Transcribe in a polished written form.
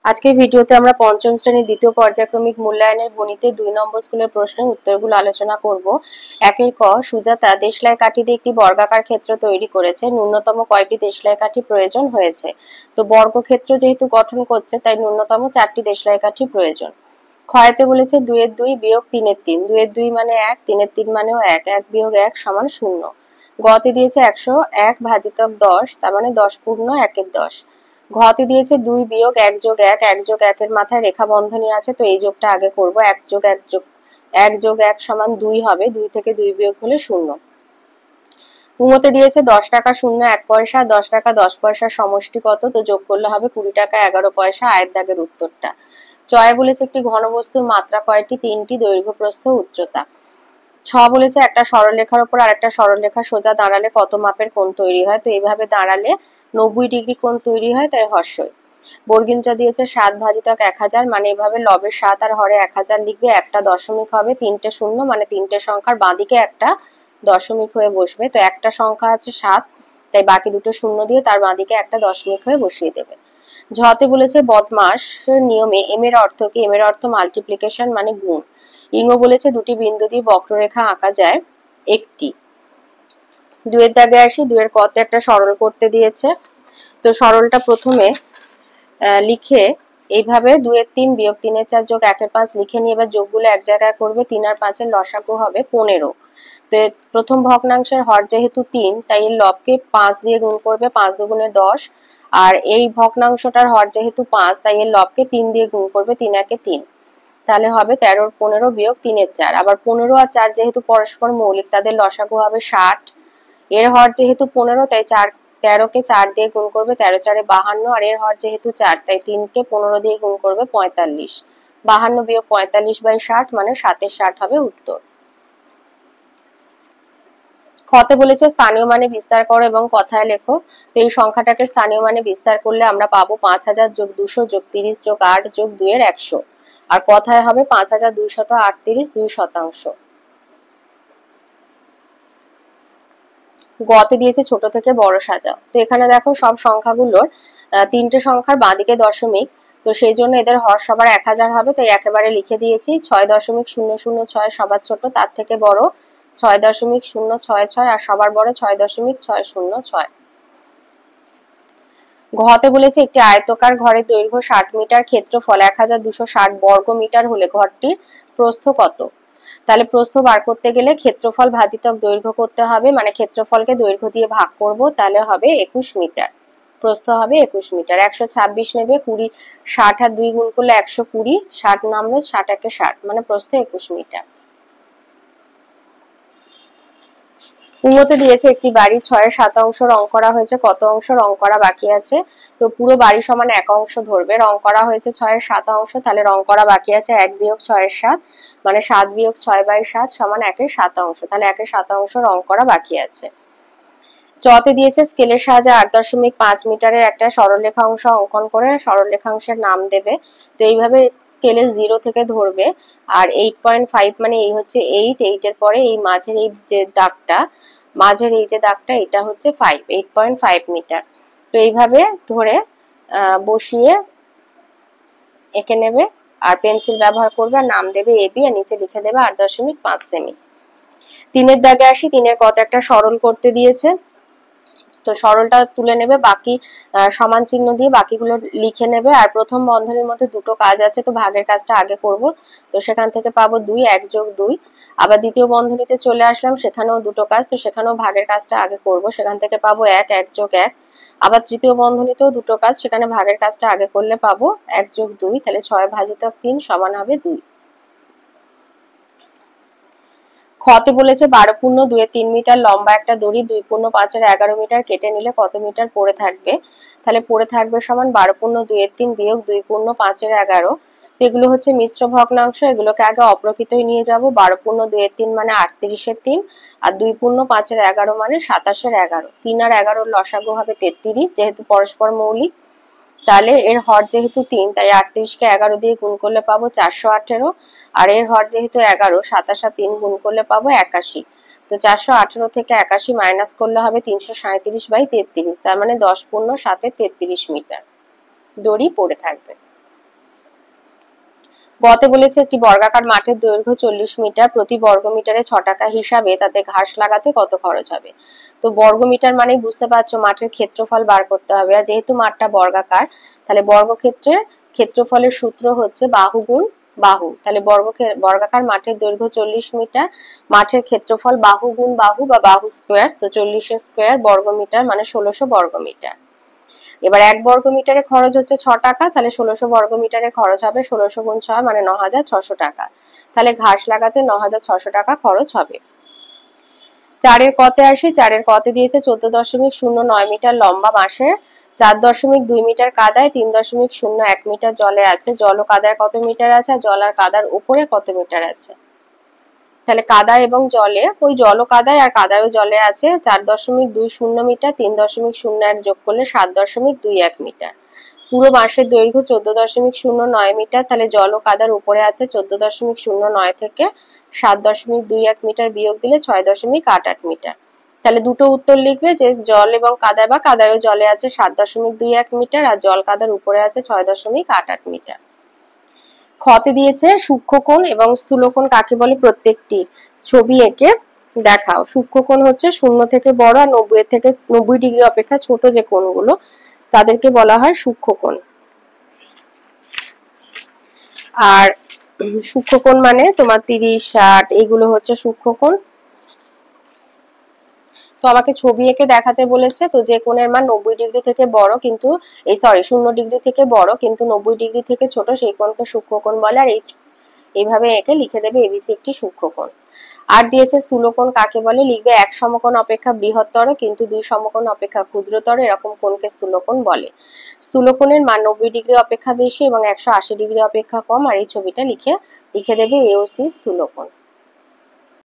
আজকের ভিডিওতে আমরা পঞ্চম শ্রেণীর দ্বিতীয় পর্যায়ক্রমিক মূল্যায়নের গণিতে 2 নম্বর স্কুলের প্রশ্নের উত্তরগুলো আলোচনা করব। একের ক, সুজাতা দেশলাই কাঠি দিয়ে একটি বর্গাকার ক্ষেত্র তৈরি করেছে, ন্যূনতম কয়টি দেশলাই কাঠি প্রয়োজন হয়েছে? তো বর্গক্ষেত্র যেহেতু গঠন করছে তাই ন্যূনতম 4টি দেশলাই কাঠি প্রয়োজন। ক্ষয়তে বলেছে 2 এর 2 বিয়োগ 3 এর 3, 2 এর 2 মানে 1, 3 এর 3 মানেও 1, 1 বিয়োগ 1 সমান 0। গতে দিয়েছে 101 ভাজিতক 10, তার মানে 10 পূর্ণ 1 এর 10। ঘতে দিয়েছে 2 বিয়োগ 1 যোগ 1, 1 যোগ 1 এর মাথায় রেখা বন্ধনী আছে, তো এই যোগটা আগে করব। 1 যোগ 1 যোগ 1 যোগ 1 সমান 2 হবে, 2 থেকে 2 বিয়োগ হলে 0। উমতে দিয়েছে 10 টাকা 01 পয়সা, 10 টাকা 10 পয়সার সমষ্টি কত? তো যোগ করলে হবে 20 টাকা 11 পয়সা, আয়ের দাগের উত্তরটা। চয়ে বলেছে একটি ঘনবস্তুর মাত্রা কয়টি? 3টি, দৈর্ঘ্য প্রস্থ উচ্চতা। বলেছে একটা সরলরেখার উপর আরেকটা সরলরেখা সোজা দাঁড়ালে কত মাপের কোণ তৈরি হয়? তো এইভাবে দাঁড়ালে 90 ডিগ্রি কোণ তৈরি হয়, তাই হর্ষই। বর্গিনচা দিয়েছে 7 ভাজিতক 1000, মানে এভাবে লবের 7 আর হরে 1000 লিখবে, একটা দশমিক হবে, 3টে শূন্য, মানে 3টে সংখ্যার বাঁদিকে একটা দশমিক হয়ে বসবে। তো একটা সংখ্যা আছে 7, তাই বাকি দুটো শূন্য দিয়ে তার বাঁদিকে একটা দশমিক হয়ে বসিয়ে দেবে। ঝতে বলেছে বদমাস নিয়মে এম এর অর্থ কি? এম এর অর্থ মাল্টিপ্লিকেশন মানে গুণ। ইঙ্গ বলেছে দুটি বিন্দু দিয়ে বক্ররেখা আঁকা যায় একটি। 2 এর দাগে আসি। 2 এর কতে একটা সরল করতে দিয়েছে, তো সরলটা প্রথমে লিখে এইভাবে 2 এর 3 বিয়োগ 3 এর 4 যোগ 1 এর 5 লিখে নিয়ে এবার যোগগুলো এক জায়গায় করবে। 3 আর 5 এর লসাগু হবে 15। তো প্রথম ভগ্নাংশের হর যেহেতু 3, তাই এর লবকে 5 দিয়ে গুণ করবে, 5 দুগুণে 10। আর এই ভগ্নাংশটার হর যেহেতু 5, তাই এর লবকে 3 দিয়ে গুণ করবে, 3 একে 3। তাহলে হবে 13 এর 15 বিয়োগ 3 এর 4। আবার 15 আর 4 যেহেতু পরস্পর মৌলিক, তাদের লসাগু হবে 60। এর হর যেহেতু 15, তাই 13 কে 4 দিয়ে গুণ করবে, 13 4 52। আর এর হর যেহেতু 4, তাই 3 কে 15 দিয়ে গুণ করবে, 45। 52 বিয়োগ 45/60 মানে 7 60 হবে উত্তর। খতে বলেছে স্থানীয় মানে বিস্তার করো এবং কথায় লেখো। তো এই সংখ্যাটাকে স্থানীয় মানে বিস্তার করলে আমরা পাবো 5000 যোগ 200 যোগ 30 যোগ 8 যোগ 2 এর 100, আর কথায় হবে 5238, 2%। গতে দিয়েছে ছোট থেকে বড় সাজাও। তো এখানে দেখো সব সংখ্যাগুলোর 3টে সংখ্যার বাঁদিকে দশমিক, তো সেই জন্য এদের হর সবার 1000 হবে, তাই একেবারে লিখে দিয়েছি। 6.006 সবার ছোট, তার থেকে বড় 6.066, আর সবার বড় 6.606। ঘতে বলেছে একটি আয়তকার ঘরের দৈর্ঘ্য 60 মিটার, ক্ষেত্রফল 1260 বর্গ মিটার হলে ঘরটির প্রস্থ কত? তাহলে প্রস্থ বার করতে গেলে ক্ষেত্রফল ভাজিতক দৈর্ঘ্য করতে হবে, মানে ক্ষেত্রফলকে দৈর্ঘ্য দিয়ে ভাগ করব, তাহলে হবে 21 মিটার। প্রস্থ হবে 21 মিটার। 126 নেবে, 20 60 আর 2 গুণ করলে 120, 60 নামলো, 60 একে 60, মানে প্রস্থ 21 মিটার। উন্নতি দিয়েছে একটি বাড়ি 6/7 অংশ রং করা হয়েছে, কত অংশ রং করা বাকি আছে? তো পুরো বাড়ি সমান 1 অংশ ধরবে, রং করা হয়েছে 6/7 অংশ, তাহলে রং করা বাকি আছে 1 বিয়োগ 6/7, মানে 7 বিয়োগ 6/7 সমান 1/7 অংশ, তাহলে 1/7 অংশ রং করা বাকি আছে। চতে দিয়েছে স্কেলের সাহায্যে 8.5 মিটারের একটা সরলরেখা অংশ অঙ্কন করে সরলরেখাংশের নাম দেবে। তো এইভাবে স্কেলে 0 থেকে ধরবে, আর 8.5 মানে এই হচ্ছে 8, 8 এর পরে এই মাঝের এই যে দাগটা, মাঝের এই যে দাগটা, এটা হচ্ছে 5, 8.5 মিটার। তো এইভাবে ধরে বসিয়ে এঁকে নেবে, আর পেন্সিল ব্যবহার করবে, আর নাম দেবে AB, আর নিচে লিখে দেবে 8.5 সেমি। 3 এর দাগে আসি। 3 এর কত একটা সরল করতে দিয়েছে, তো সরলটা তুলে নেবে, বাকি সমান চিহ্ন দিয়ে বাকিগুলো লিখে নেবে। আর প্রথম বন্ধনীর মধ্যে দুটো কাজ আছে, তো ভাগের কাজটা আগে করব, তো সেখান থেকে পাবো 2, 1 যোগ 2। আবার দ্বিতীয় বন্ধনীতে চলে আসলাম, সেখানেও দুটো কাজ, তো সেখানেও ভাগের কাজটা আগে করব, সেখান থেকে পাবো 1, 1 যোগ 1। আবার তৃতীয় বন্ধনীতেও দুটো কাজ, সেখানে ভাগের কাজটা আগে করলে পাবো 1 যোগ 2, তাহলে 6 ভাজিতক 3 সমান হবে 2। খতে বলেছে 12 পূর্ণ 2 এর 3 মিটার লম্বা একটা দড়ি 2 পূর্ণ 5 এর 11 মিটার কেটে নিলে কত মিটার পড়ে থাকবে? তাহলে পড়ে থাকবে সমান 12 পূর্ণ 2 এর 3 বিয়োগ 2 পূর্ণ 5 এর 11। তো এগুলো হচ্ছে মিশ্র ভগ্নাংশ, এগুলোকে আগে অপ্রকৃতই নিয়ে যাব। 12 পূর্ণ 2 এর 3 মানে 38 এর 3, আর 2 পূর্ণ 5 এর 11 মানে 27 এর 11। 3 আর 11 লসাগু হবে 33, যেহেতু পরস্পর মৌলিক। তাহলে এর হর যেহেতু 3, তাই 38 কে 11 দিয়ে গুণ করলে পাবো 418, আর এর হর যেহেতু 11, 27 আর 3 গুণ করলে পাবো 81। তো 418 থেকে 81 মাইনাস করলে হবে 337/33, তার মানে 10 পূর্ণ 7 33 মিটার দড়ি পড়ে থাকবে। গতে বলেছে একটি বর্গাকার মাঠের দৈর্ঘ্য 40 মিটার, প্রতি বর্গ মিটারে 6 টাকা হিসাবে তাতে ঘাস লাগাতে কত খরচ হবে। তো বর্গ মিটার মানেই বুঝতে পারছো মাঠের ক্ষেত্রফল বার করতে হবে, আর যেহেতু মাঠটা বর্গাকার তাহলে বর্গক্ষেত্রের ক্ষেত্রফলের সূত্র হচ্ছে বাহু গুণ বাহু। তাহলে বর্গাকার মাঠের দৈর্ঘ্য 40 মিটার, মাঠের ক্ষেত্রফল বাহু গুণ বাহু বা বাহু স্কোয়ার, তো 40 স্কোয়ার বর্গ মিটার মানে 1600 বর্গ মিটার। এবার 1 বর্গ মিটারে খরচ হচ্ছে 6 টাকা, তাহলে 1600 বর্গ মিটারে খরচ হবে 1600 গুণ 6 মানে 9600 টাকা। তাহলে ঘাস লাগাতে 9600 টাকা খরচ হবে। 4-এর কতে আসি। 4-এর কতে দিয়েছে 14.09 মিটার লম্বা বাঁশের 4.2 মিটার কাদায় 3.01 মিটার জলে আছে। জল ও কাদায় কত মিটার আছে, আর জল আর কাদার উপরে কত মিটার আছে। তাহলে কাদা এবং জলে, ওই জল ও কাদায় আর কাদায় ও জলে আছে 4.20 মিটার, 3.01 যোগ করলে 7.21 মিটার। পুরো বাঁশের দৈর্ঘ্য 14.09 মিটার, তাহলে জল ও কাদার উপরে আছে 14.09 থেকে 7.21 মিটার বিয়োগ দিলে 6.88 মিটার। তাহলে দুটো উত্তর লিখবে, যে জল এবং কাদায় বা কাদায় ও জলে আছে 7.21 মিটার, আর জল কাদার উপরে আছে 6.88 মিটার। ক্ষতে দিয়েছে সূক্ষ্মকোণ এবং স্থূলকোণ কাকে বলে প্রত্যেকটির ছবি এঁকে দেখাও। সূক্ষ্মকোণ হচ্ছে 0 থেকে বড় আর 90 ডিগ্রি অপেক্ষা ছোট যে কোণগুলো তাদেরকে বলা হয় সূক্ষ্মকোণ। আর সূক্ষ্মকোণ মানে তোমার 30, 60 এগুলো হচ্ছে সূক্ষ্মকোণ। তো আমাকে ছবি এঁকে দেখাতে বলেছে, তো যে কোণের মান 90 ডিগ্রি থেকে বড় কিন্তু 0 ডিগ্রি থেকে বড় কিন্তু 90 ডিগ্রি থেকে ছোট সেই কোণকে সূক্ষ্মকোণ বলে। আর এইভাবে এঁকে লিখে দেবে এবিসি একটি সূক্ষ্মকোণ। আর দিয়েছে স্থূলকোণ কাকে বলে, লিখবে এক সমকোণ অপেক্ষা বৃহত্তর কিন্তু দুই সমকোণ অপেক্ষা ক্ষুদ্রতর এরকম কোণকে স্থূলকোণ বলে। স্থূলকোণের মান 90 ডিগ্রি অপেক্ষা বেশি এবং 180 ডিগ্রি অপেক্ষা কম। আর এই ছবিটা লিখে দেবে এ ও সি স্থূলকোণ।